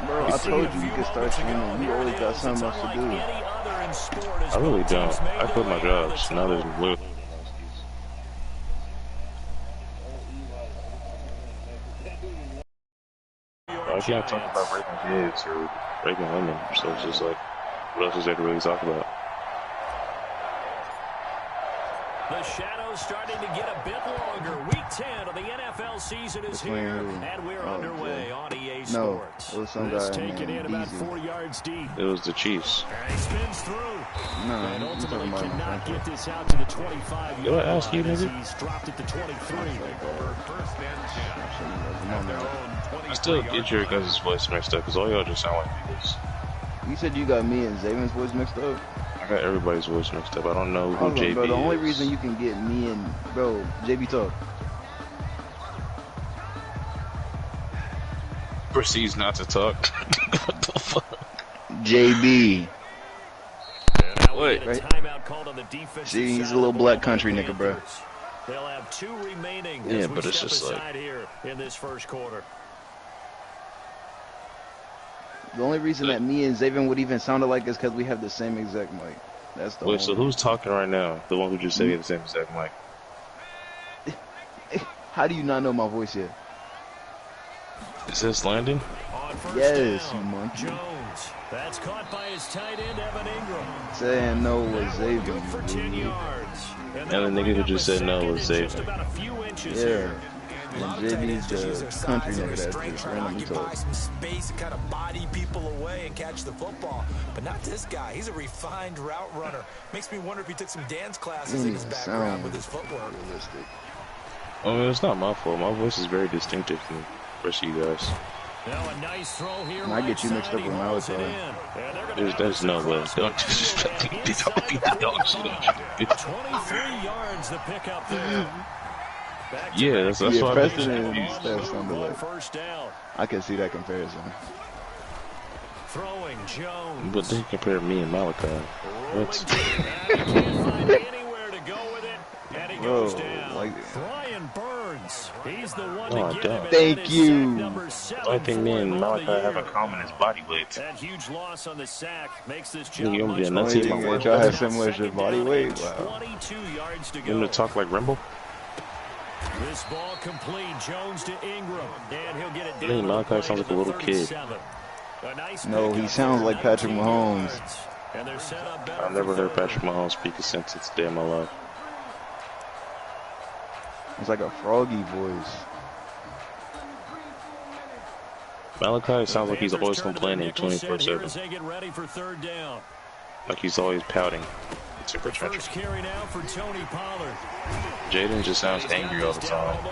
Bro, I told you could start streaming. You always got something else to do. I really don't. I quit my job, so now there's literally no excuse. I can't talk about raping kids or raping women, so it's just like, what else is there to really talk about? The shadow's starting to get a bit longer. Week 10 of the NFL season is here, and we're underway on EA Sports. No, it was some This guy, taken man, in about easy. 4 yards deep. It was the Chiefs. And he spins through. No, and I'm ultimately talking about cannot my get this out to the 25 Did I ask you, line as nigga? he's dropped it to 23. I still get your guys' voice mixed up, because all y'all just sound like niggas. You said you got me and Zaven's voice mixed up? I got everybody's voice mixed up. I don't know who JB bro, the only is. reason you can get me and, bro, JB talk. Proceeds not to talk. What the fuck? JB. Wait. Right. See, he's a little black country nigga, bro. They'll have 2 remaining Yeah, as we but it's step just aside like... here in this first quarter. The only reason that me and Zaven would even sound alike is because we have the same exact mic. That's the Wait, so who's talking right now? The one who just said he had the same exact mic. How do you not know my voice yet? Is this Landon? Yes, you monkey. Jones. That's caught by his tight end, Evan Ingram. Saying no was Zaven. Good for 10 yards. And the nigga who just said no was Zaven. Yeah. And JB's the country nigga that just randomly talks. Some space and kind of body people away and catch the football. But not this guy. He's a refined route runner. Makes me wonder if he took some dance classes in his background with his footwork. Realistic. I mean, it's not my fault. My voice is very distinctive from the rest of you guys. Now a nice throw here. And I get you mixed up with Malachi. There's no way. Don't disrespect me. Don't be the dog shit. 23 yards the pickup there. Yeah, that's Yeah, why Preston and Steph sounded like. First down. I can see that comparison. Throwing Jones. But they compare me and Malachi. What? Can't find anywhere to go with it. And he Bro, goes down. like, Brian Burns. He's the one Oh, to give damn. him Thank you. The only thing me and Malachi have in common is body weight. That huge loss on the sack makes this You job gonna be a much nutty more in my y'all work. have similar to body weight. Wow. 22 yards to You go. want to talk like Rimble? This ball complete. Jones to Ingram. And he'll get it down. Me and Malachi sounds like a little kid. No, he sounds like Patrick Mahomes. And they're set up better. I've never heard Patrick Mahomes speak a sentence a day in my life. It's like a froggy voice. Malachi sounds like he's always complaining 24/7. They get ready for third down. Like he's always pouting. It's super First carry now for Tony Pollard. Jaden just sounds angry all the time. He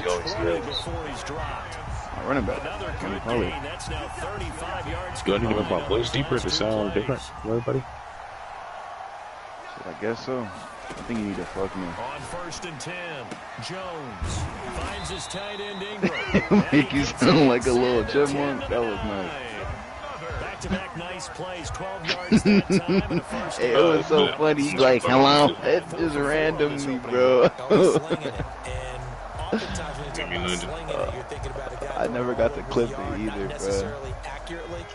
always yells. Before he's dropped. Running back. Another good Pollard. gain. That's now 35 yards. Do I need to make my voice deeper to sound different from everybody? I guess so. I think you need to fuck me. On first and 10, Jones finds his tight end Ingram. Make you sound like a little chipmunk. That was nice. Back-to-back nice plays, 12 yards that time and a first Hey, it down. was so funny. He's like, hello. It's just randomly, bro. I never got to clip it either, bro.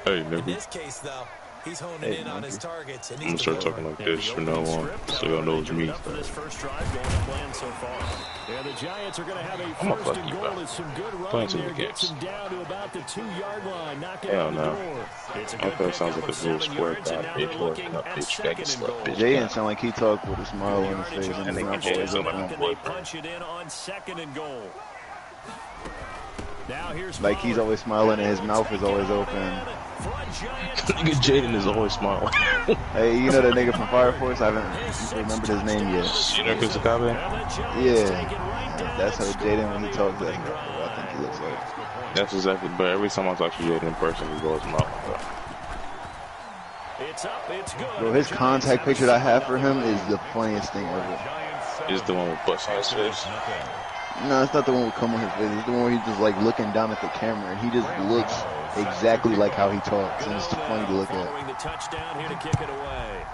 Hey, nigga. In this case, though, he's honing in on his targets. I'm gonna start talking like this from now on, so y'all know it's me. For this first drive going to plan so far. Yeah, the Giants are going to have a I'm gonna first fuck and you, goal. bro. It's some good Playing running some there. good Gets games. him down to about the 2-yard line. Knocking Hell on the no. door. It's a Okay, good sounds pickup like a of little 7 square yards, guy, and now bitch, they're working looking up, at a bitch, second faggot and slut, goal. bitch. Jay didn't sound like he talked with a smile on his face and And his they mouth can always sound like open. a And boy. they punch it in on second and goal. Now here's Like he's always smiling and his mouth is always open. Nigga Jaden is always smiling. Hey, you know that nigga from Fire Force? I haven't remembered his name yet. You know Chris Akabe? Yeah. That's how Jaden, when he talks, that's what I think he looks like. That's exactly, but every time I talk to Jaden in person, he's always smiling. It's up, it's good. Bro, his contact picture that I have for him is the funniest thing ever. Is the one with butts on his face? No, it's not the one with cum on his face. It's the one where he's just like looking down at the camera and he just looks exactly like how he talks. And it's funny to look at. Following the touchdown here to kick it away.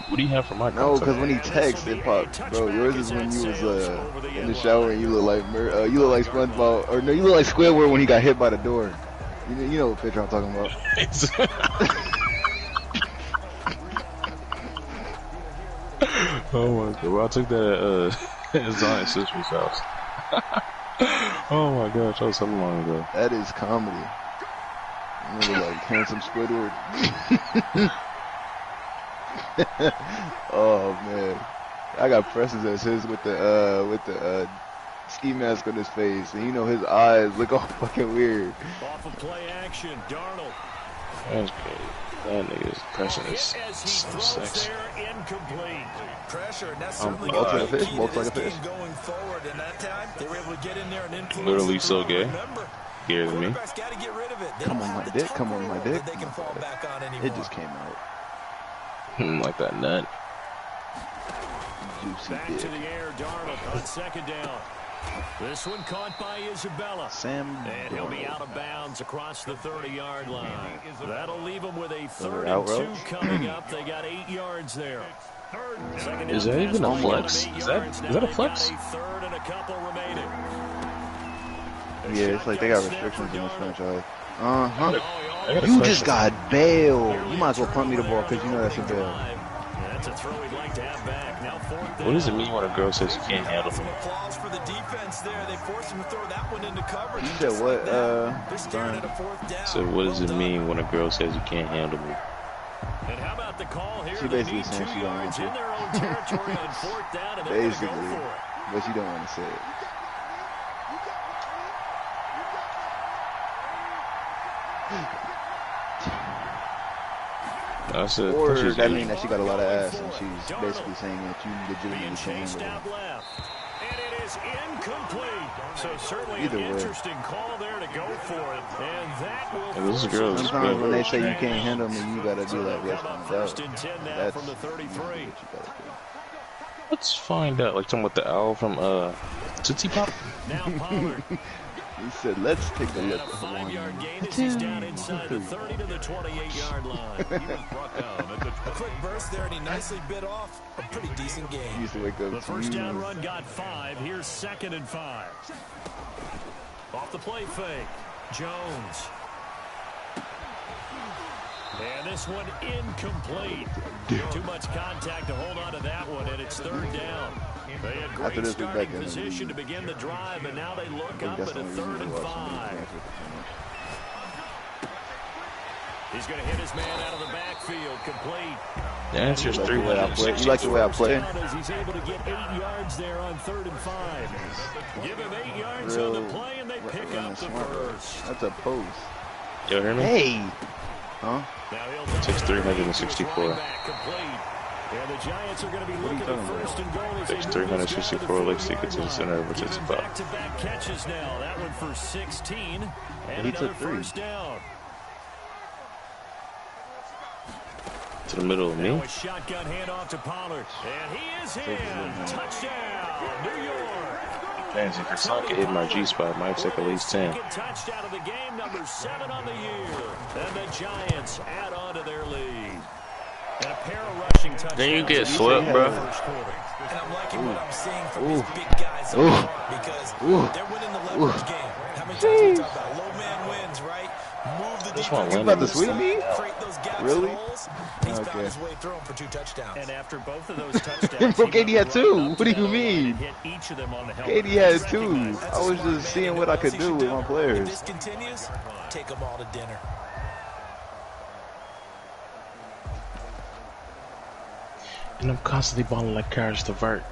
What do you have for my No, contact? because when he texts, it pops. Bro, yours is when you was in the shower and you look like SpongeBob, or no, you look like Squidward when he got hit by the door. You know what picture I'm talking about. Oh my god! Well, I took that at Zion's sister's house. Oh my gosh, that was so long ago. That is comedy. You look like handsome Squidward. Oh man, I got Preston's as his with the ski mask on his face, and you know his eyes look all fucking weird. Off of play action, Darnold. That's crazy. That nigga's pressing is so sexy. Incomplete. Pressure, and that's certainly Walks like a fish, key walks to like a this fish. game going forward. And that time, they were able to get in there and influence. Literally so gay. Remember, Gayer than me. quarterbacks got to get rid of it. They Come don't on, have my the dick. Come on, my tougher dick. that they can fall back on anymore. It just came out. Like that nut. Juicy Back dick. to the air, Darnold on second down. This one caught by Isabella. Sam And he'll be out of bounds across the 30-yard line. That'll leave him with a third out and 2 route. coming up. They got 8 yards there. Second Is down that even a pass flex? from 8 Is yards. that Now a they've flex? got a third and a couple remaining. Yeah, it's like they got restrictions in this franchise. Uh-huh. I got a You question. just got bailed. You might as well punt me the ball because you know that's a bail. That's a throw he'd like to have back. Now fourth down. What does it mean when a girl says you can't handle Some me? applause for the defense there. They forced him to throw that one into coverage. You said what, They're staring at a fourth down. So what does it mean when a girl says you can't handle me? And how about the call here? She They basically need saying 2 she don't yards want in to. their own territory on fourth down, and they're going to go Basically. for it. But you don't want to say it. That's it. Or She's that good. means that she got a lot of ass and she's basically saying that you legitimately Being can't chased handle out it. left. And it is incomplete. So certainly Either an way. interesting call there to go for it. And that will And this force girl them is to Sometimes good. when they say you change. can't handle me, you gotta be like, let's How about find out. first and 10 now That's from the 33? what you gotta do. Let's find out. Like talking about the owl from Tootsie Pop. Now Pollard. He said, let's take a And look a at 5-yard gain one. as he's down inside the 30 to the 28-yard line. A quick burst there, and he nicely bit off a pretty decent He game. used to wake up The first to down run got 5. Here's 2nd and 5. Off the play fake. Jones. And this one incomplete. Too much contact to hold on to that one, and it's 3rd down. They had After great this, we starting back in the position to league. begin the drive, and now they look I think up that's at the a only reason 3rd and to watch somebody 5. dance with the He's going to hit his man out of the backfield, complete. The answer is You like the way I play? You like the way I play? As he's able to get 8 yards there on 3rd and 5. Give him 8 yards on the play, and they pick up the first. That's a post. You hear me? Hey! Huh? Now he'll 6'3", complete. And the Giants are going to be What are you looking at talking first and goal as 6'3", they move this guy to the 164, let's take it to the 40-yard center of line. Tootsie Using Pop. back-to-back catches now. That one for 16. And He another took 3. first down. To the middle of Now me. a shotgun handoff to Pollard. And he is in. Touchdown, New York. Fancy for Sonic hit my G spot. Might take at least 10. Second touchdown of the game, number 7 on the year. And the Giants add on to their lead. And a pair of rushing touchdowns. Then you get in swept, the bro. first quarter. And I'm liking what I'm seeing from these big guys up front because they're winning the leverage game. How many times we talk about low man wins, right? Move the This one defense. went about to sweep me? Create those gaps Really? and holes. He's found Okay. his way through them for 2 touchdowns. And after both of those touchdowns, Bro, he KD had went 2. right up What do to you that line mean? and hit each of them on the helmet. KD had He's 2. recognized. I was just seeing what I could do with my If players. this continues, take them all to dinner. And I'm constantly balling like Carriage to Vert.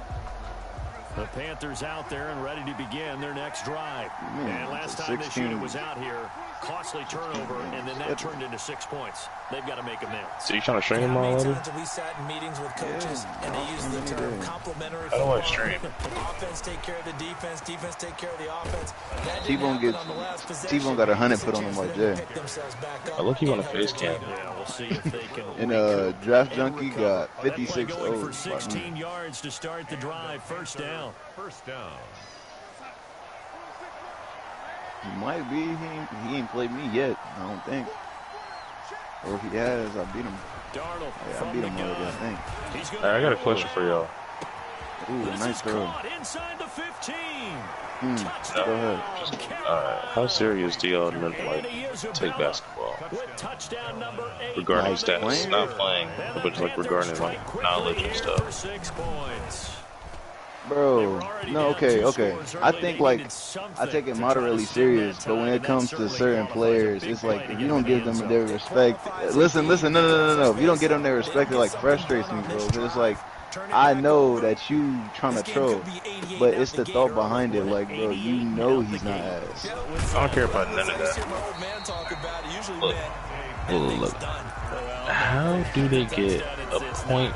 The Panthers out there and ready to begin their next drive. Man, And last it's a time this 16. unit was out here, costly turnover, and then that turned into 6 points. They've got to make amends. So you trying to string How them many already? times have we sat in meetings with coaches and they use the term complementary I don't want football? to stream. Offense take care of the defense, defense take care of the offense. That didn't T-Bone happen gets on the last possession. T-Bone got 100 It's a put on him chance like for them to Jay. pick themselves back up I look, he on and a help face their cam. team. Yeah, we'll see if they can And recoup Draft and Junkie recover. got That play 56 going for O's. 16 yards to start the drive. First down. He might be. He ain't played me yet. I don't think. Or if he has, I beat him. Darnold Yeah, I beat him already, I think. Alright, I got a question for y'all. Ooh, nice throw. Inside the 15. Go ahead. How serious do y'all like take basketball regarding stats? Not playing, but just like regarding like knowledge and stuff. Bro, no, okay. I think like I take it moderately serious, but when it comes to certain players, it's like if you don't give them their respect. Listen, no. If you don't give them their respect, it like frustrates me, bro. Cause it's like I know that you trying to troll, but it's the thought behind it. Like, bro, you know he's not ass. I don't care about none of that. Look. How do they get a point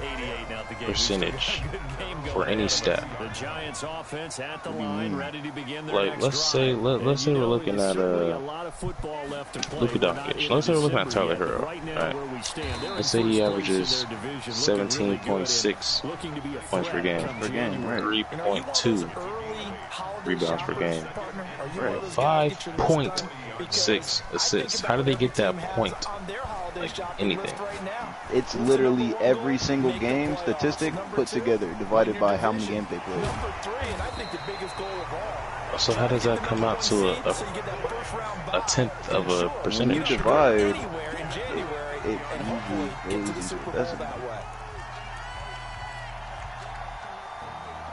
percentage for any stat? Like, let's say we're looking at Luka Doncic. Let's say we're looking at Tyler Hero. Right? Let's say he averages 17.6 points per game, 3.2 rebounds per game, 5.6 assists. How do they get that point? Like anything. It's literally every single game statistic put together, divided by how many games they played. So how does that come out to a tenth of a percentage? When you divide, it usually goes into the decimal.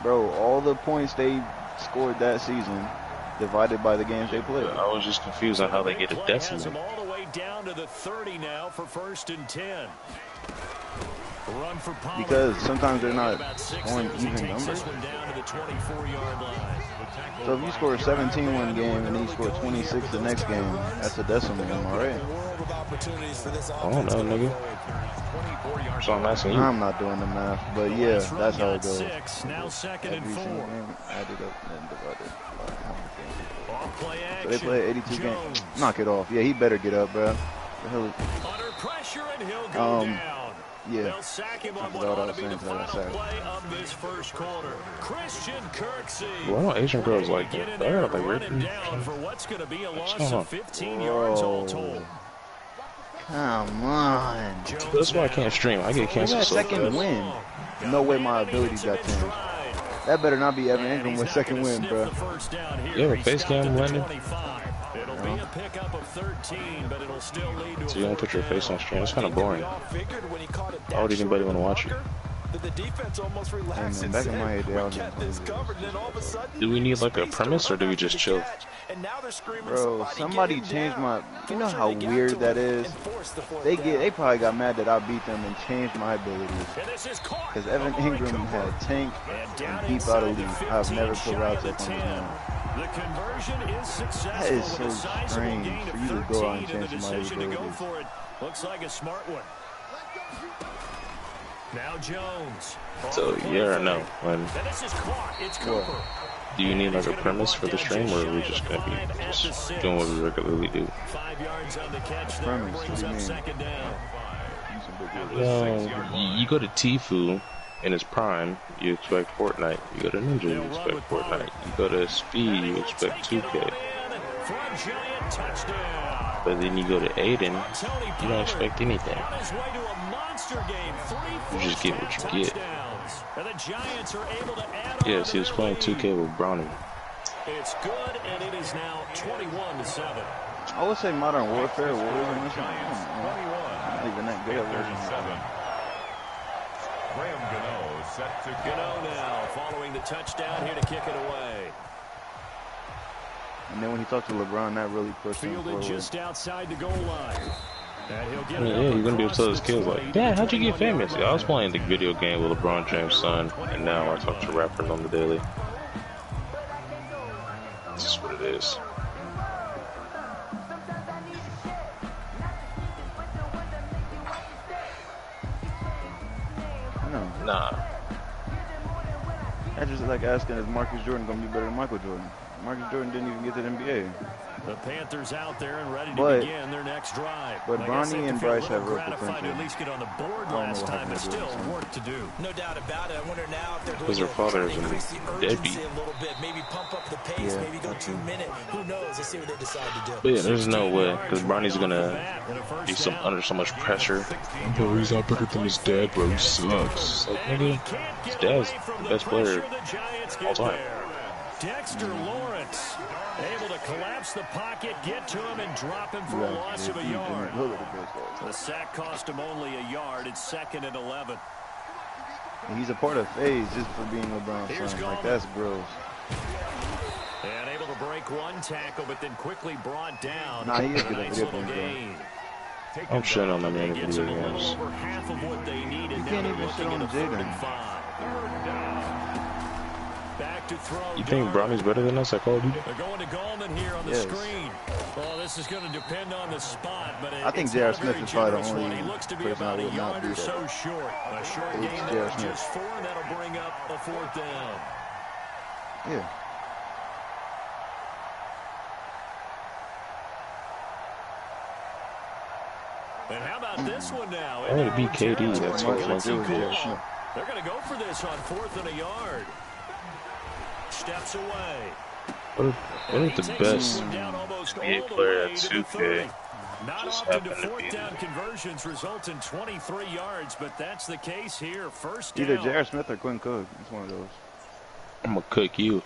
Bro, all the points they scored that season divided by the games they played. I was just confused on how they get a decimal. Down to the 30 now for 1st and 10. Run for Pollard. Because sometimes they're not scoring even numbers. So if you score 17 one game and then you score 26 the next game, that's a decimal, alright? I don't know, nigga. So I'm asking you. I'm not doing the math, but yeah, that's how it goes. Now 2nd and 4. Game added up and divided. So they play 82 games. Knock it off. Yeah, he better get up, bro. The hell is... Under pressure and he'll go down. Yeah. They'll sack him on what ought to be the final play of this first quarter. Christian Kirksey. Why don't Asian girls like that? They're like ripping. For what's going to be a loss of 15 yards all told. Come on. That's why I can't stream. I get canceled so fast. Second win. No way my abilities got changed. That better not be Evan Ingram with second win, bro. You ever face cam landing? So you don't put your face on stream? It's kind of boring. Why would anybody want to watch you? Back in my day, do we need like a premise or do we just chill? Bro, somebody changed my... You know how weird that is? They probably got mad that I beat them and changed my abilities. Because Evan Ingram had tank and deep out of lead. I've never put routes up on his name. That is so strange for you to go out and change my abilities. Looks like a smart one. Now Jones. So yeah or no? When do you need like a premise for the stream, or are we just gonna be just doing what we regularly do? 5 yards on the catch. Premise, what do you mean? Second down. You go to Tfue in his prime, you expect Fortnite. You go to Ninja, you expect Fortnite. You go to Speed, you expect 2K. But then you go to Aiden, you don't expect anything. You just get what you get. Yes, he was playing 2K with Brownie. It's good, and it is now 21-7. I would say Modern Warfare, Warzone, not even that good at Warzone. Graham Gotw set to Gotw now, following the touchdown here to kick it away. And then when he talked to LeBron, that really pushed him forward. Just outside the goal line. Yeah, you're gonna be able to tell his kids like, Dad, how'd you get famous? Yeah, I was playing the video game with LeBron James' son, and now I talk to rappers on the daily. This is what it is. No. Nah. That's just like asking, is Marcus Jordan gonna be better than Michael Jordan? Marcus Jordan didn't even get to the NBA. The Panthers out there and ready to begin their next drive. But Bronny and Bryce have real potential. To at least get on the board last time, but still work to do. No doubt about it. I wonder now if they're going because their father is a deadbeat. a little bit, maybe pump up the pace, maybe go 2 minutes. Who knows? Let's see what they decide to do. But yeah, there's no way because Bronny's gonna be under so much pressure. Bro, he's not better than his dad, bro. He sucks. Like, nigga, his dad's the best player of all time. Dexter Lawrence able to collapse the pocket, get to him, and drop him for a loss of a yard. The sack cost him only a yard. It's 2nd and 11. He's a part of phase just for being LeBron's son. Like, that's gross. And able to break one tackle, but then quickly brought down. Nah, he is good nice little gain. I'm shitting on that man in video games. Over half of what they needed. You can't even shit on Jaden. Back to throw. You think Bronny's better than us at Call of Duty? They're going to Gallman here on the screen. Well, this is going to depend on the spot, but I think J.R. Smith is probably the only he looks to be person about I a would not yard do or that. so short. A short gain there of just 4, and that'll bring up a 4th down. Yeah. And how about this one now? I want to beat KD. That's what I want to do. They're going to go for this on 4th and a yard. Steps away. What if the best NBA player at 2K just happened to be down conversions result in 23 yards, but that's the case here. First down. Either J.R. Smith or Quinn Cook. It's one of those. I'm gonna cook you.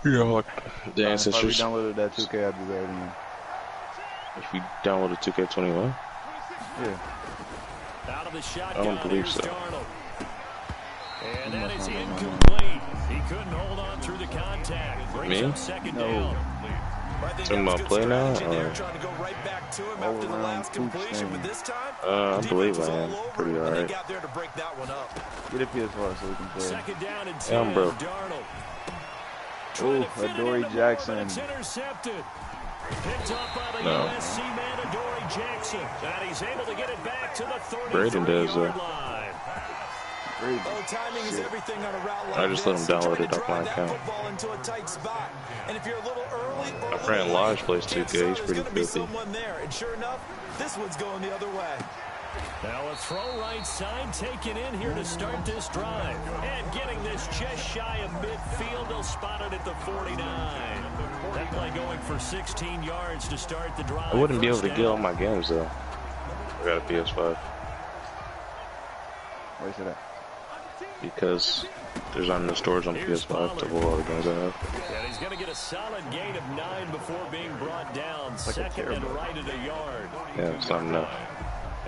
You know, like the ancestors. If I downloaded that 2K, I'd be better than you. If we downloaded 2K21? Yeah. Out of the I don't believe so. And that is incomplete. He couldn't hold on through the contact. Me? No. Talking about play now? I believe I am. Pretty alright. Get a PS4 so we can play. 2nd down and 10. Yeah, I'm broke. Oh, Adoree Jackson. Intercepted. Picked up by the No. USC man, Adoree Jackson. And he's able to get it back to the 33-yard Braden does, line. Timing is everything on a route like I just let him download it off my account. My friend Lodge plays 2K. He's pretty filthy. And sure enough, this one's going the other way. Now a throw right side taken in here to start this drive. And getting this just shy of midfield. They'll spot it at the 49. That play going for 16 yards to start the drive. I wouldn't be able to get all my games though. I got a PS5. Why you say that? Because there's not enough storage on the PS5 to hold all the games I have. And he's going to get a solid gain of 9 before being brought down. Second and right at a yard. Yeah, it's not enough.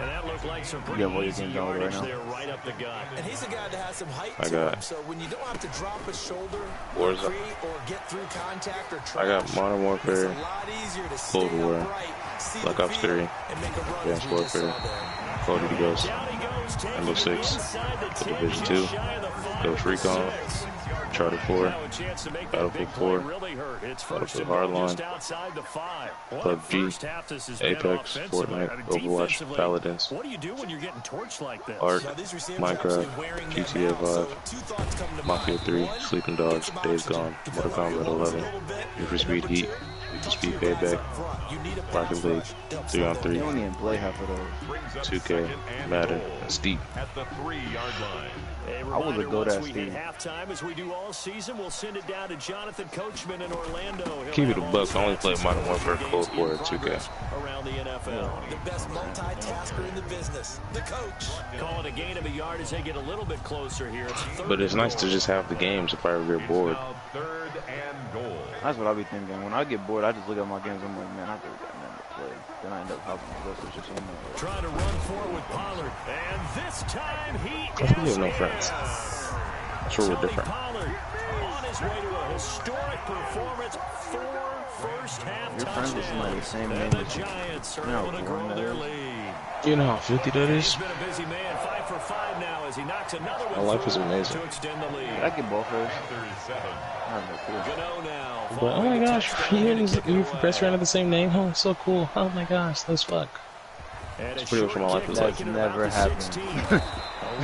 And that looked like some pretty easy yardage there right up the gut. And he's a guy that has some height I to him, got so when you don't have to drop a shoulder Wars. or get through contact or I got Modern Warfare, it's a lot easier to Cold War, Black Ops 3, Advanced Warfare, Call of Duty Ghosts, Rainbow Six, The Division 2, Ghost Recon, Charter 4, Battlefield 4, Battlefield Hardline, PUBG, Apex, Fortnite, Overwatch, Paladins, Ark, Minecraft, GTA 5, Mafia 3, Sleeping Dogs, Days Gone, Mortal Kombat 11, Need for Speed Heat, Need for Speed Payback, Rocket League, 3-on-3, You don't even play half of those. 2K, Madden, and Steep. I was a go that Steve. Halftime, as we do all season, we'll send it down to Jonathan Coachman in Orlando. Keep it a buck. I only play Modern Warfare, Cold War, and 2K. Around the NFL. The best multitasker in the business, the coach. Call it a gain of a yard as they get a little bit closer here. But it's nice to just have the games if I ever get bored. That's what I be thinking. When I get bored, I just look at my games. I'm like, man, I really got nothing to play. Then I end up hopping on this or something. Trying to run forward with Pollard, and this time he We have no friends. That's where we're different. Pollard on his way to a historic performance. 4 first-half Your friends with somebody the same name the as you. Giants are You know able to how boring grow that their is. lead. You know how filthy that is? He's been a busy man, 5 for 5 now as he knocks another one My life is through amazing. to extend the lead. I get ball first. I have no clue. Gotw now. But oh my gosh, you best friend have the same name? Oh, so cool. Oh my gosh, let's fuck. That's pretty much what my life is like. That's never happened.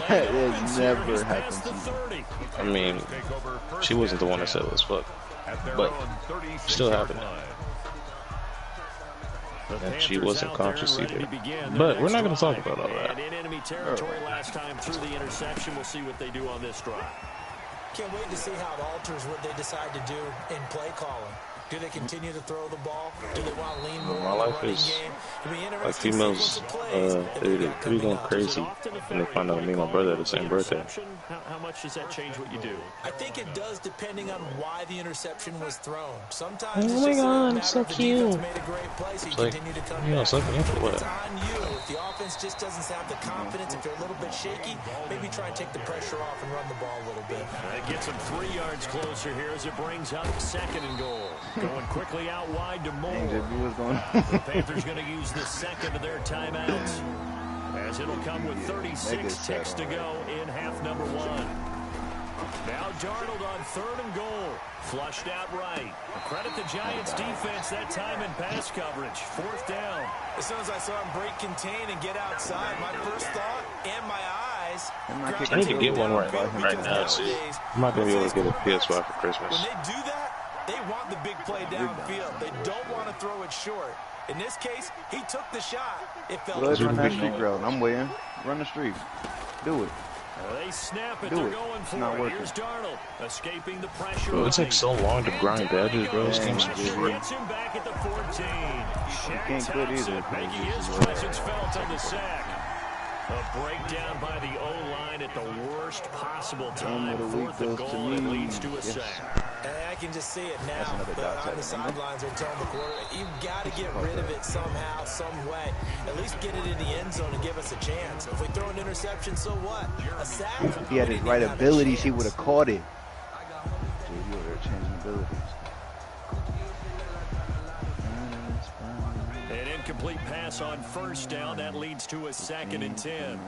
That has never happened to me. I mean, she wasn't the one that said let's fuck. but still happening. And she wasn't conscious either. But we're not going to talk about all that. In enemy territory last time through the interception. We'll see what they do on this drive. Can't wait to see how it alters what they decide to do in play calling. Do they continue to throw the ball? Do they want to lean more My on the life running is game? like females, they be going crazy when they find out me and my brother have the same birthday. How much does that change what you do? I think it does depending on why the interception was thrown. Sometimes Oh it's my just God, a it's so matter of the defense cute. made a great play, so you It's like, continue to come you know, back. sucking in for If what? it's on you, if the offense just doesn't have the confidence, if you're a little bit shaky, maybe try and take the pressure off and run the ball a little bit. That gets them 3 yards closer here as it brings up 2nd and goal. Going quickly out wide to Moore. What's going on? The Panthers going to use the second of their timeouts, as it'll come with 36 ticks to go in half number 1. Now Darnold on 3rd and goal. Flushed out right. Credit the Giants defense that time in pass coverage. 4th down. As soon as I saw him break contain and get outside, my first thought and my eyes. I need to get one right now. See, I'm not going to be able to get a PS5 for Christmas. When they do that, they want the big play downfield. They don't want to throw it short. In this case, he took the shot. It fell. Let's run that streak route. I'm waiting. Run the streak. Do it. They snap it. Do They're it. going for Not it. working. Here's Darnold escaping the pressure. Bro, it takes so long to grind badges, bro. This game's free. Gets him back at the 14. Can't quit Thompson either. making his presence felt on the sack. A breakdown by the O-line at the worst possible time. 4th and goal, and it leads to a sack. And I can just see it now. On the sidelines, they're telling the quarterback, you've got to get rid of it somehow, some way. At least get it in the end zone and give us a chance. If we throw an interception, so what? A sack? If he had his right abilities, he would have caught it. Dude, you over there changing abilities. An incomplete pass on 1st down. That leads to a 2nd and 10.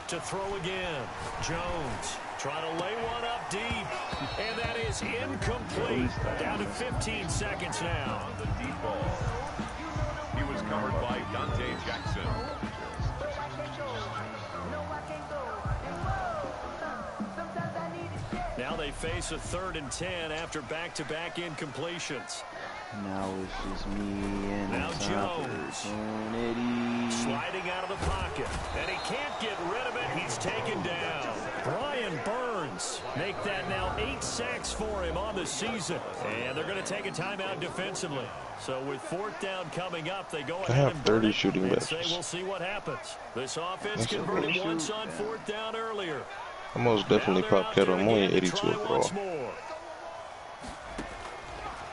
To throw again. Jones trying to lay one up deep. And that is incomplete. Down to 15 seconds now. On the deep ball. He was covered by Dante Jackson. Now they face a 3rd and 10 after back-to-back incompletions. Now it's just me and now Jones sliding out of the pocket, and he can't get rid of it. He's taken down. Brian Burns make that now 8 sacks for him on the season, and they're going to take a timeout defensively. So with 4th down coming up, they go ahead have and 30 shooting and say badges. we'll see what happens. This offense converted once on 4th down earlier. I most definitely pop kettle. I'm only 82 overall.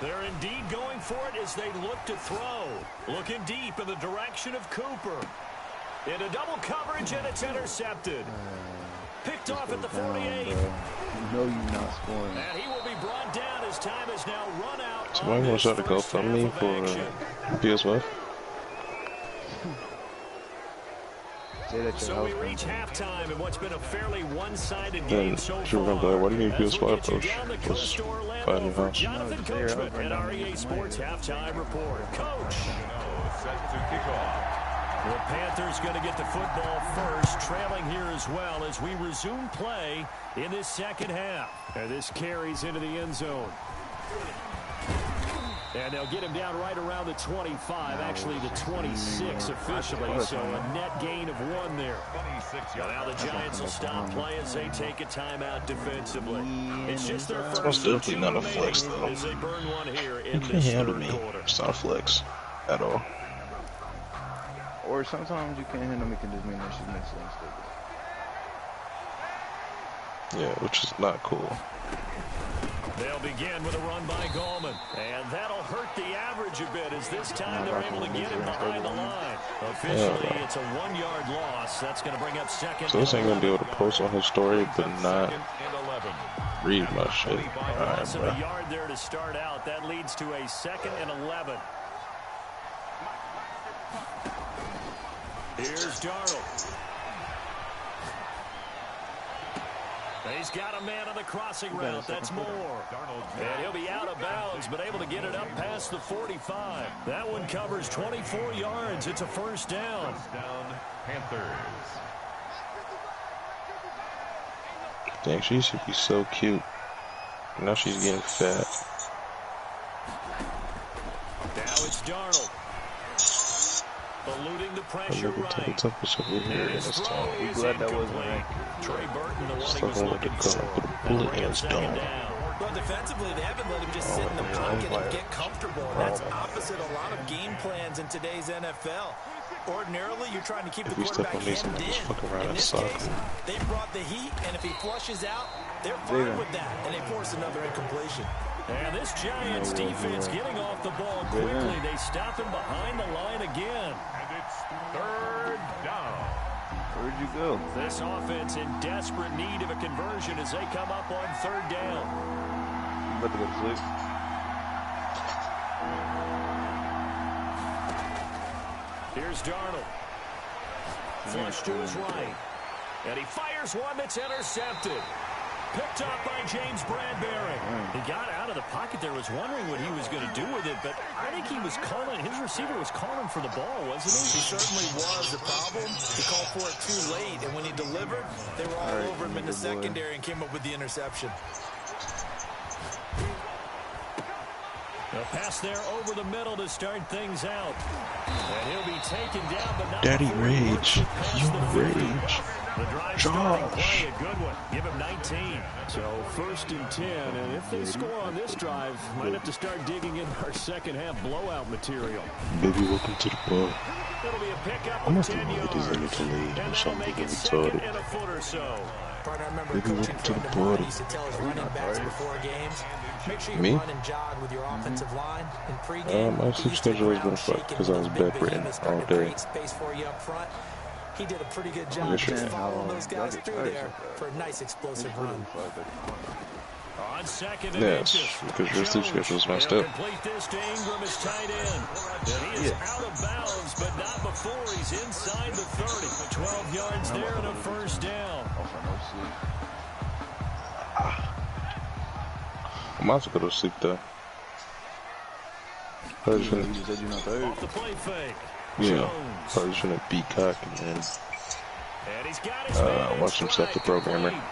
They're indeed going for it as they look to throw. Looking deep in the direction of Cooper. Into double coverage, and it's intercepted. Picked off at the 48. You know you're not scoring. And he will be brought down as time is now run out. Somebody want to try to go from me for PS5? So we reach halftime in what's been a fairly one-sided game so far. Remember, why do you need As we'll PS5, get you Coach? down the Let's coast to Orlando find your for house. Jonathan Coachman at our EA Sports Halftime Report. Coach. Set to kick off. The Panthers going to get the football first, trailing here as well as we resume play in this 2nd half. And this carries into the end zone. And they'll get him down right around the 25, actually the 26 officially, so a net gain of 1 there. Now the Giants will stop play as they take a timeout defensively. It's just their first definitely not a flex, though. as they burn one here You in can't this handle 3rd me. quarter. It's not a flex at all. Or sometimes you can't handle me, can just mean that she makes sense. Yeah, which is not cool. They'll begin with a run by Gallman, and that'll hurt the average a bit as this time they're able to get him behind the line. Officially, it's a 1-yard loss. That's going to bring up 2nd. So this ain't gonna be able to post on his story, but not read my shit. Alright, Loss of bro. a yard there to start out. That leads to a 2nd and 11. Here's Darnold. He's got a man on the crossing route. That's Moore. And he'll be out of bounds, but able to get it up past the 45. That one covers 24 yards. It's a 1st down. Touchdown, Panthers. Dang, she used to be so cute. Now she's getting fat. Now it's Darnold. Eluding the pressure Look at the right. temperature over here in this town. I'm glad that wasn't right. Trey Burton, the one he Stuff was on looking the for. gun, put a bullet in his Second dome. down. Well, defensively, they haven't let him just sit in the pocket and get comfortable. And that's opposite a lot of game plans in today's NFL. Ordinarily, you're trying to keep the If you step quarterback on these, hemmed I'm just in. fucking around In and this sock case, him. they brought the heat, and if he flushes out, they're fine with that, and they force another incompletion. And this Giants defense getting off the ball quickly. They stop him behind the line again. And it's third down. Where'd you go? This offense in desperate need of a conversion as they come up on third down. I'm about to go to sleep. Here's Darnold. Flush to his right. And he fires one that's intercepted. Picked up by James Bradbury. He got out of the pocket there, was wondering what he was going to do with it, but I think he was calling, his receiver was calling for the ball, wasn't he? He certainly was. The problem, he called for it too late, and when he delivered, they were all over him in the secondary and came up with the interception. A pass there over the middle to start things out. And he'll be taken down, but not Daddy before he works Rage. it past You the 50. rage. The drive starting play, a good one. Give him 19. So 1st and 10, and if they score on this drive, might have to start digging in our second half blowout material. Baby, welcome to the bar. It'll be a pickup I'm of not 10 gonna let these yards. niggas lead And or that'll something make it retarded. 2nd and a foot or so. Partner, I remember a Baby, coaching welcome to friend the of mine party. used to tell his running backs before games, make sure you Me? run and jog with your offensive line. In pregame, My he sleep used to schedule has been ground fucked shaking because I when was those big bedridden behemoths all started to day. create space for you up front. He did a pretty good job Yes, just sir. following those guys through there for a nice explosive run. On 2nd and Yes, inches. because your sleep schedule is messed He'll up. complete this to Ingram as tight end. And he is out of bounds, but not before he's inside the 30. 12 yards there and a first down. I'm about to go to sleep though. Probably You shouldn't, said you're not tired. Off the play fake. yeah, Jones. probably shouldn't be cocky, man. And he's got his man in Watch himself, the stride, programmer. complete.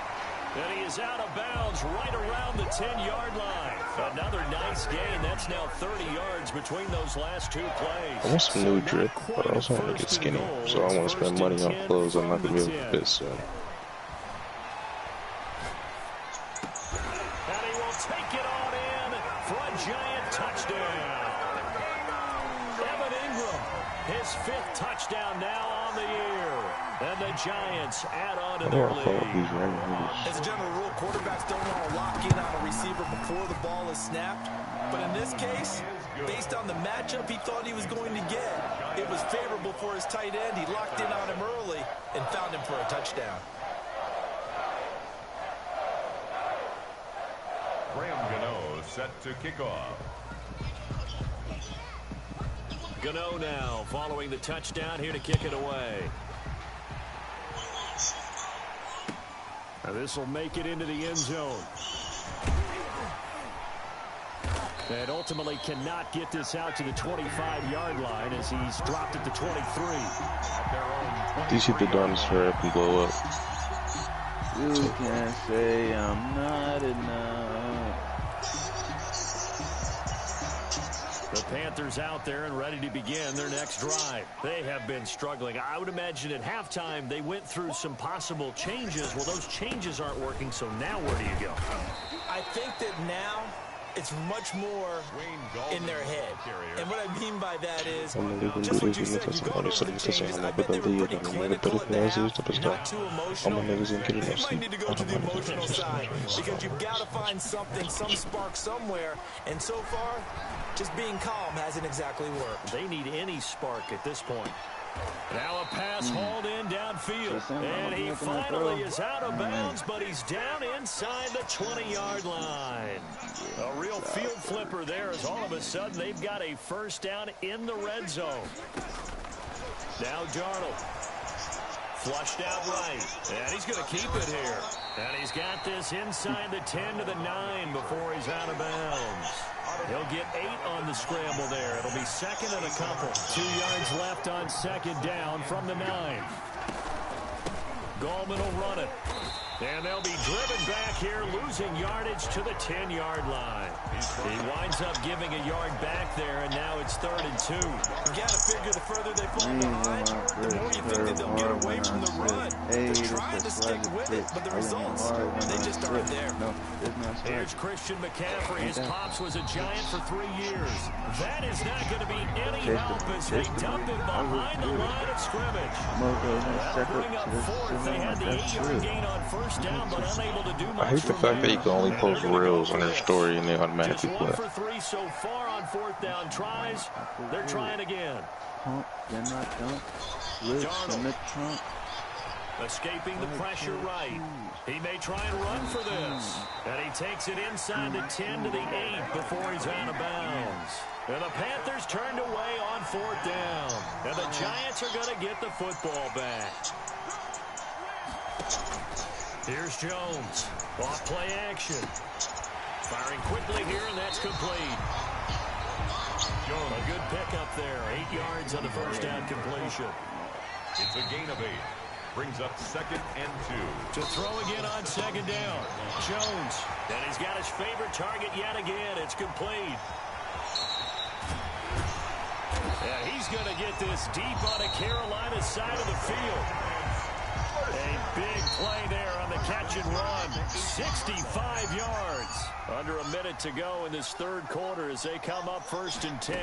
And he is out of bounds right around the 10-yard line. Another nice gain. That's now 30 yards between those last two plays. I want some new not drip, quite but I also a want to get first and skinny, goal. so I It's want to spend money 1st on and clothes I'm not from going to the be able to 10. fit soon. And he will take it on in for a Giant touchdown. Evan Ingram, his 5th touchdown now on the year. And the Giants add on to I their don't want to follow these lead. random niggas. As a general rule, quarterbacks don't want to lock in on a receiver before the ball is snapped. But in this case, based on the matchup he thought he was going to get, it was favorable for his tight end. He locked in on him early and found him for a touchdown. Gotw set to kick off. Gotw now following the touchdown here to kick it away. Now this will make it into the end zone. And ultimately cannot get this out to the 25-yard line as he's dropped at the 23. These people done this hurry up and blow up. You can't say I'm not enough. The Panthers out there and ready to begin their next drive. They have been struggling. I would imagine at halftime they went through some possible changes. Well, those changes aren't working, so now where do you go? I think that now it's much more in their head. And what I mean by that is, just what you said, you've gone over the changes. I bet they were pretty clinical at the half, not too emotional. They might need to go to the emotional side because you've got to find something, some spark somewhere. And so far, just being calm hasn't exactly worked. They need any spark at this point. Now a pass hauled in downfield. And he finally is out of bounds, but he's down inside the 20-yard line. A real field flipper there as all of a sudden they've got a first down in the red zone. Now Darnold. Flushed out right. And he's going to keep it here. And he's got this inside the 10 to the 9 before he's out of bounds. He'll get 8 on the scramble there. It'll be 2nd and a couple. 2 yards left on 2nd down from the 9. Gallman will run it. And they'll be driven back here, losing yardage to the 10-yard line. He winds up giving a yard back there, and now it's 3rd and 2. You got to figure the further they fall behind, the more you think that they'll get away from the run. They're trying to stick with it, but the results, they just aren't there. Here's Christian McCaffrey. His pops was a Giant for 3 years. That is not going to be any help as they dump him behind the line of scrimmage. They'll bring up 4th. They had the 8-yard gain on 1st down, but unable to do much. I hate the fact that you can only post reels on their story and they automatically Just play. 1 for 3 so far on 4th down tries. They're trying again. Darnold. Escaping the pressure right. He may try and run for this. And he takes it inside the 10 to the 8 before he's out of bounds. And the Panthers turned away on 4th down. And the Giants are going to get the football back. Here's Jones. Off play action. Firing quickly here, and that's complete. A good pickup there. 8 yards on the 1st down completion. It's a gain of 8. Brings up 2nd and 2. To throw again on 2nd down. Jones. And he's got his favorite target yet again. It's complete. Yeah, he's going to get this deep on the Carolina side of the field. A big play there on the catch and run. 65 yards. Under a minute to go in this 3rd quarter as they come up 1st and 10.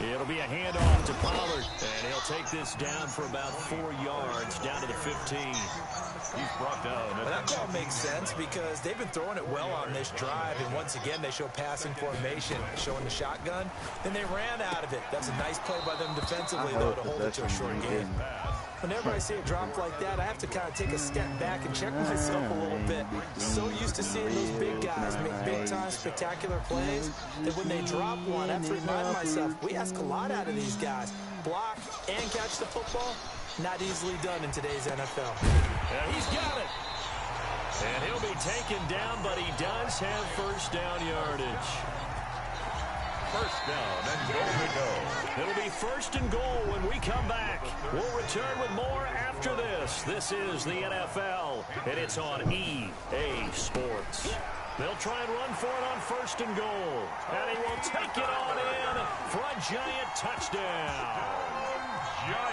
It'll be a handoff to Pollard, and he'll take this down for about 4 yards, down to the 15. He's brought down. Well, that call makes sense because they've been throwing it well on this drive, and once again they show passing formation, showing the shotgun. Then they ran out of it. That's a nice play by them defensively, though, to hold it to a short game. Whenever I see a drop like that, I have to kind of take a step back and check myself a little bit. So used to seeing those big guys make big-time spectacular plays that when they drop one, I have to remind myself, we ask a lot out of these guys. Block and catch the football, not easily done in today's NFL. Yeah, he's got it. And he'll be taken down, but he does have 1st down yardage. 1st down and goal to go. It'll be 1st and goal when we come back. We'll return with more after this. This is the NFL, and it's on EA Sports. They'll try and run for it on 1st and goal. And he will take it on in for a Giant touchdown.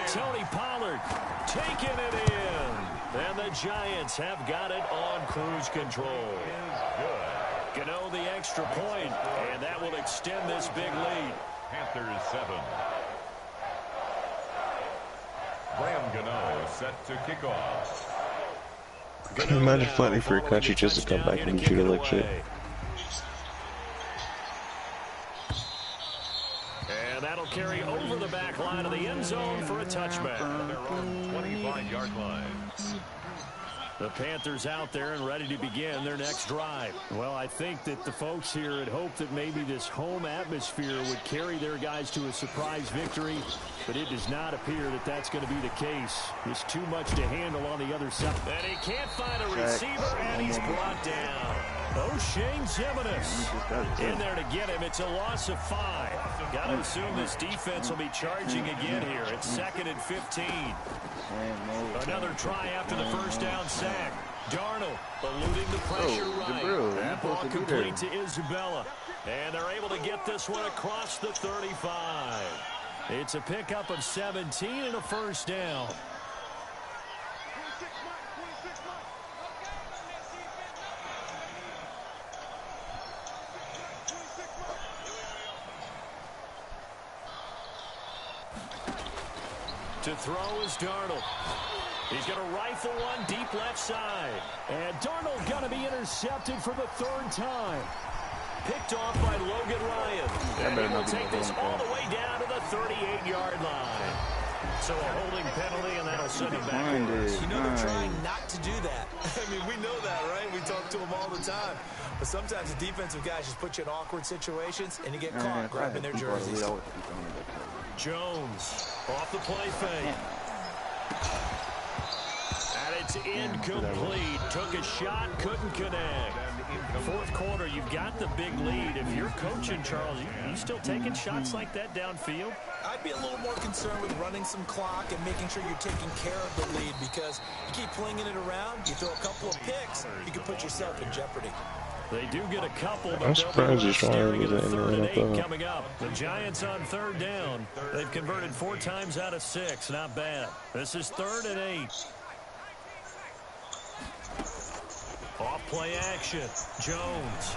Tony Pollard taking it in. And the Giants have got it on cruise control. Gotw the extra point, and that will extend this big lead. Panthers 7. Graham Gotw set to kick off. Can you imagine fighting for your country just to come back and be treated like shit? And that'll carry over the back line of the end zone for a touchback. Their own 25-yard line. The Panthers out there and ready to begin their next drive. Well, I think that the folks here had hoped that maybe this home atmosphere would carry their guys to a surprise victory, but it does not appear that that's going to be the case. There's too much to handle on the other side. And he can't find a receiver, and he's brought down. O'Shane Jimenez in there to get him. It's a loss of 5. Got to assume this defense will be charging again here. It's 2nd and 15. Another try after the 1st down sack. Darnold eluding the pressure right. That ball complete to Isabella. And they're able to get this one across the 35. It's a pickup of 17 and a 1st down. To throw is Darnold. He's going to rifle one deep left side. And Darnold going to be intercepted for the 3rd time. Picked off by Logan Ryan. And he will take this all the way down to the 38-yard line. So a holding penalty, and that'll send him backwards. You know they're trying not to do that. I mean, we know that, right? We talk to them all the time. But sometimes the defensive guys just put you in awkward situations, and you get caught grabbing their jerseys. Jones off the play fake. And it's incomplete. Took a shot, couldn't connect. Fourth quarter, you've got the big lead. If you're coaching, Charles, you still taking shots like that downfield? I'd be a little more concerned with running some clock and making sure you're taking care of the lead, because you keep flinging it around, you throw a couple of picks, you can put yourself in jeopardy. They do get a couple, but I'm surprised he's staring at a trying 3rd and 8 NFL. coming up. The Giants on 3rd down. They've converted 4 times out of 6. Not bad. This is 3rd and 8. Off play action. Jones.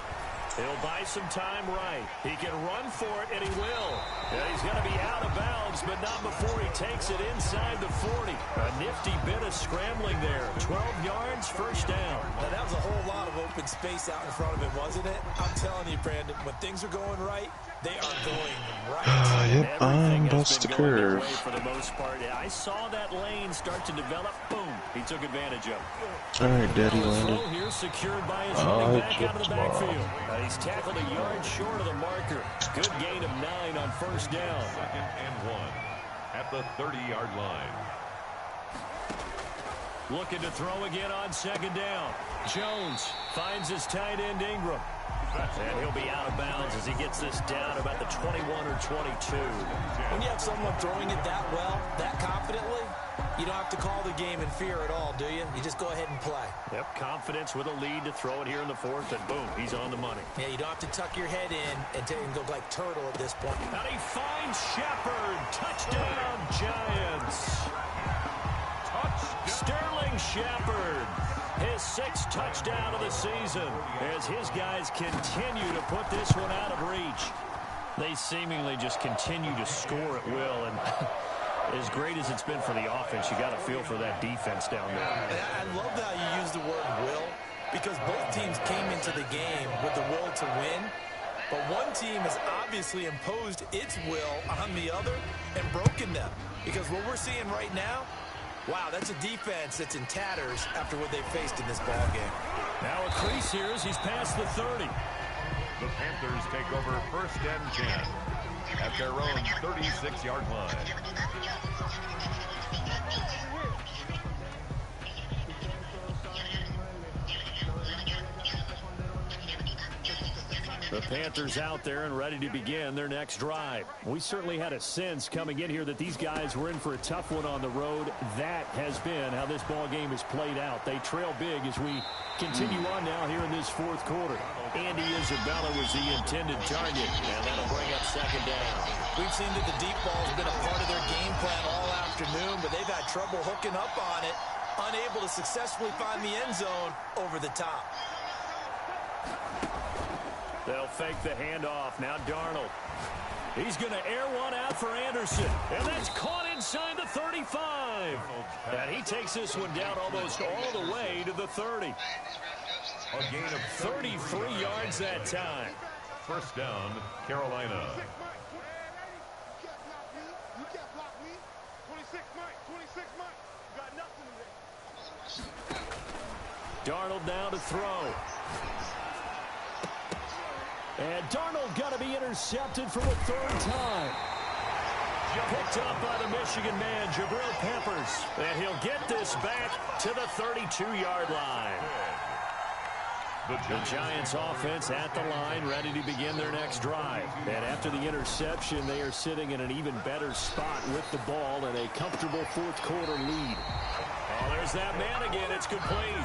He'll buy some time right. He can run for it, and he will. Yeah, he's going to be out of bounds, but not before he takes it inside the 40. A nifty bit of scrambling there. 12 yards, first down. Now, that was a whole lot of open space out in front of him, wasn't it? I'm telling you, Brandon, when things are going right, they are going right. Yep, I'm bust the curve. For the most part, I saw that lane start to develop. Boom, he took advantage of it. All right, Daddy landed. Here secured by his running back out of the backfield. He's tackled a yard short of the marker. Good gain of 9 on first down. 2nd and 1 at the 30-yard line. Looking to throw again on 2nd down. Jones finds his tight end Ingram. And he'll be out of bounds as he gets this down about the 21 or 22. When you have someone throwing it that well, that confidently, you don't have to call the game in fear at all, do you? You just go ahead and play. Yep, confidence with a lead to throw it here in the 4th, and boom, he's on the money. Yeah, you don't have to tuck your head in and go like turtle at this point. And he finds Shepard. Touchdown, Giants. Sterling Shepard. His 6th touchdown of the season as his guys continue to put this one out of reach. They seemingly just continue to score at will, and as great as it's been for the offense, you got to feel for that defense down there. I love how you use the word will, because both teams came into the game with the will to win, but one team has obviously imposed its will on the other and broken them, because what we're seeing right now, wow, that's a defense that's in tatters after what they faced in this ball game. Now a crease here as he's past the 30. The Panthers take over 1st and 10 at their own 36-yard line. The Panthers out there and ready to begin their next drive. We certainly had a sense coming in here that these guys were in for a tough one on the road. That has been how this ball game has played out. They trail big as we continue on now here in this 4th quarter. Andy Isabella was the intended target, and that'll bring up 2nd down. We've seen that the deep ball has been a part of their game plan all afternoon, but they've had trouble hooking up on it, unable to successfully find the end zone over the top. They'll fake the handoff. Now Darnold. He's going to air one out for Anderson. And that's caught inside the 35. And he takes this one down almost all the way to the 30. A gain of 33 yards that time. 1st down, Carolina. You can't block me. 26 Mike. 26 Mike. You got nothing today. Darnold now to throw. And Darnold got to be intercepted for the 3rd time. Picked up by the Michigan man, Jabril Peppers. And he'll get this back to the 32-yard line. The Giants offense at the line, ready to begin their next drive. And after the interception, they are sitting in an even better spot with the ball and a comfortable 4th quarter lead. Oh, there's that man again. It's complete.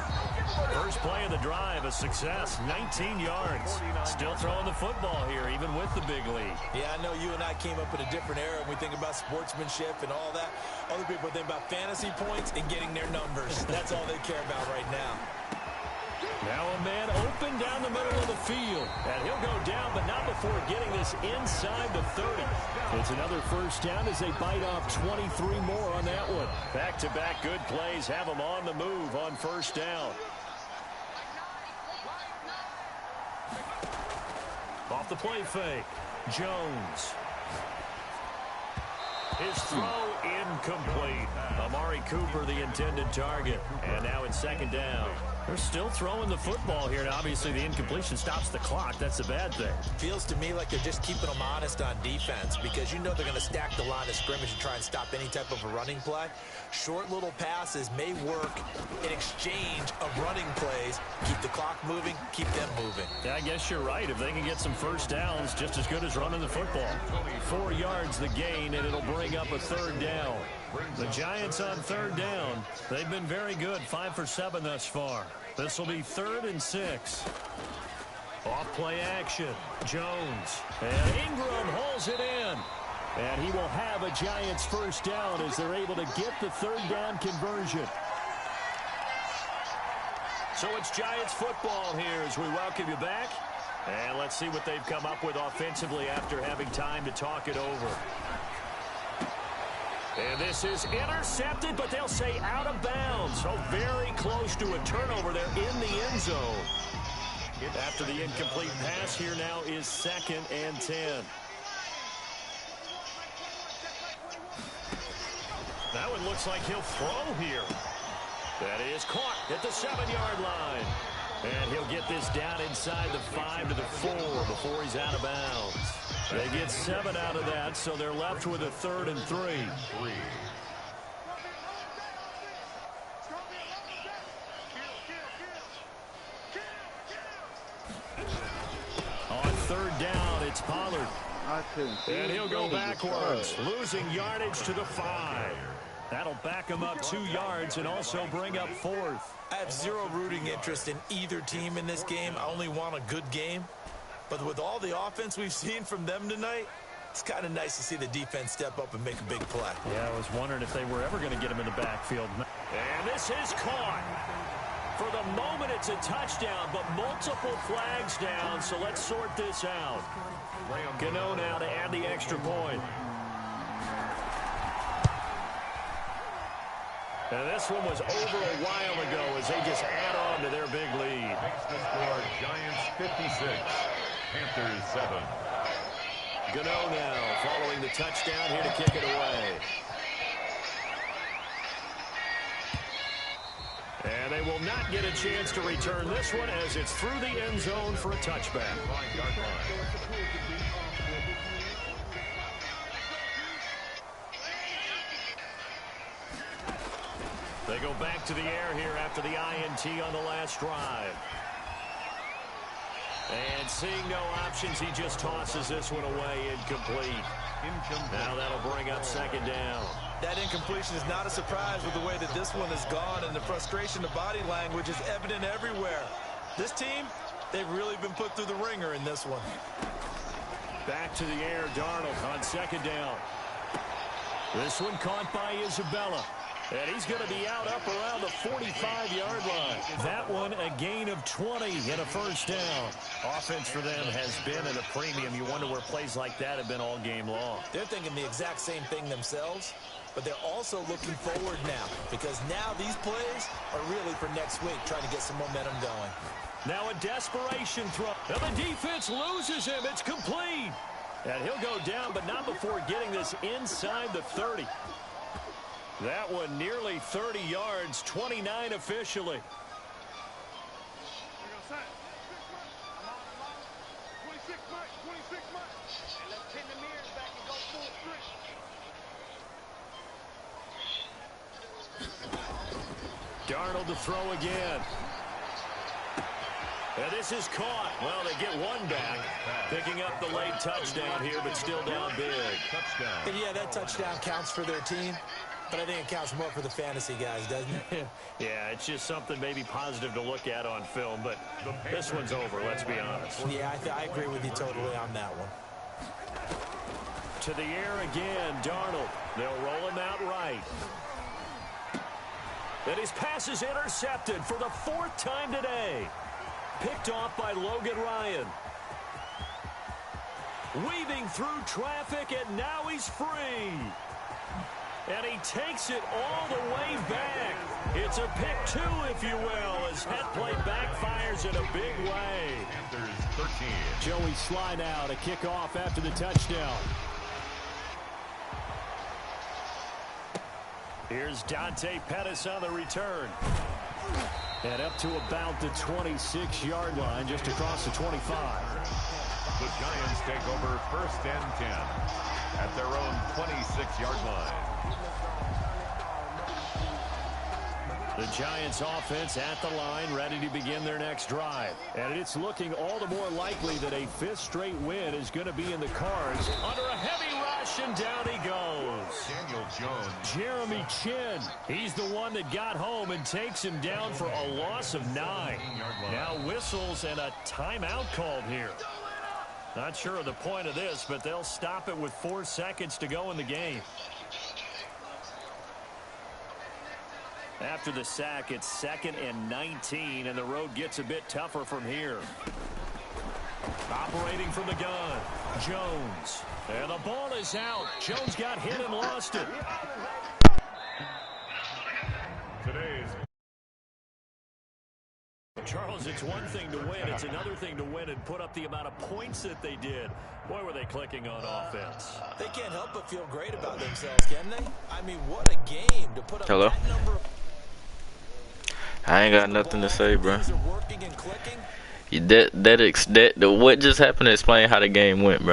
First play of the drive, a success, 19 yards. Still throwing the football here, even with the big lead. Yeah, I know you and I came up in a different era, and we think about sportsmanship and all that. Other people think about fantasy points and getting their numbers. That's all they care about right now. Now a man open down the middle of the field. And he'll go down, but not before getting this inside the 30. It's another first down as they bite off 23 more on that one. Back-to-back good plays have them on the move on first down. Off the play fake, Jones. His throw incomplete. Amari Cooper, the intended target. And now in second down. They're still throwing the football here, and obviously the incompletion stops the clock. That's a bad thing. Feels to me like they're just keeping them honest on defense because you know they're going to stack the line of scrimmage and try and stop any type of a running play. Short little passes may work in exchange of running plays. Keep the clock moving, keep them moving. Yeah, I guess you're right. If they can get some first downs, just as good as running the football. 4 yards the gain, and it'll bring up a third down. The Giants on third down. They've been very good, 5 for 7 thus far. This will be 3rd and 6. Off play action. Jones. And Ingram hauls it in. And he will have a Giants first down as they're able to get the third down conversion. So it's Giants football here as we welcome you back. And let's see what they've come up with offensively after having time to talk it over. And this is intercepted, but they'll say out of bounds. So very close to a turnover there in the end zone. After the incomplete pass, here now is 2nd and 10. That one looks like he'll throw here. That is caught at the 7-yard line. And he'll get this down inside the 5 to the 4 before he's out of bounds. They get 7 out of that, so they're left with a 3rd and 3. On 3rd down, it's Pollard. And he'll go backwards, losing yardage to the 5. That'll back him up 2 yards and also bring up 4th. I have zero rooting interest in either team in this game. I only want a good game. But with all the offense we've seen from them tonight, it's kind of nice to see the defense step up and make a big play. Yeah, I was wondering if they were ever going to get him in the backfield. And this is caught. For the moment, it's a touchdown, but multiple flags down, so let's sort this out. Gotw now to add the extra point. And this one was over a while ago as they just add on to their big lead. Makes the score Giants 56, Panthers 7. Gotw now following the touchdown here to kick it away. And they will not get a chance to return this one as it's through the end zone for a touchback. 5-yard line. They go back to the air here after the INT on the last drive. And seeing no options, he just tosses this one away incomplete. Now that'll bring up 2nd down. That incompletion is not a surprise with the way that this one has gone, and the frustration of body language is evident everywhere. This team, they've really been put through the ringer in this one. Back to the air, Darnold on 2nd down. This one caught by Isabella. And he's going to be out up around the 45-yard line. That one a gain of 20 and a first down. Offense for them has been at a premium. You wonder where plays like that have been all game long. They're thinking the exact same thing themselves, but they're also looking forward now because now these plays are really for next week, trying to get some momentum going. Now a desperation throw. And the defense loses him. It's complete. And he'll go down, but not before getting this inside the 30. That one nearly 30 yards, 29 officially. 26 months. And let's pin the mirrors back and go full strip. Darnold to throw again. And this is caught. Well, they get one back. Picking up the late touchdown here, but still down big. Touchdown. And yeah, that touchdown counts for their team. But I think it counts more for the fantasy guys, doesn't it? Yeah, it's just something maybe positive to look at on film, but this one's over, let's be honest. Yeah, I agree with you totally on that one. To the air again, Darnold. They'll roll him out right. And his pass is intercepted for the 4th time today. Picked off by Logan Ryan. Weaving through traffic, and now he's free. And he takes it all the way back. It's a pick 2, if you will, as head play backfires in a big way. Panthers 13. Joey Sly now to kick off after the touchdown. Here's Dante Pettis on the return. And up to about the 26-yard line, just across the 25. The Giants take over 1st and 10 at their own 26-yard line. The Giants offense at the line, ready to begin their next drive. And it's looking all the more likely that a 5th straight win is going to be in the cards. Under a heavy rush, and down he goes. Daniel Jones. Jeremy Chin. He's the one that got home and takes him down for a loss of 9. Now whistles and a timeout called here. Not sure of the point of this, but they'll stop it with 4 seconds to go in the game. After the sack, it's 2nd and 19, and the road gets a bit tougher from here. Operating from the gun, Jones. And the ball is out. Jones got hit and lost it. Charles, it's one thing to win. It's another thing to win and put up the amount of points that they did. Boy, were they clicking on offense. They can't help but feel great about themselves, can they? I mean, what a game to put up that number of... I ain't got nothing to say, bro. What just happened? Explain how the game went, bro.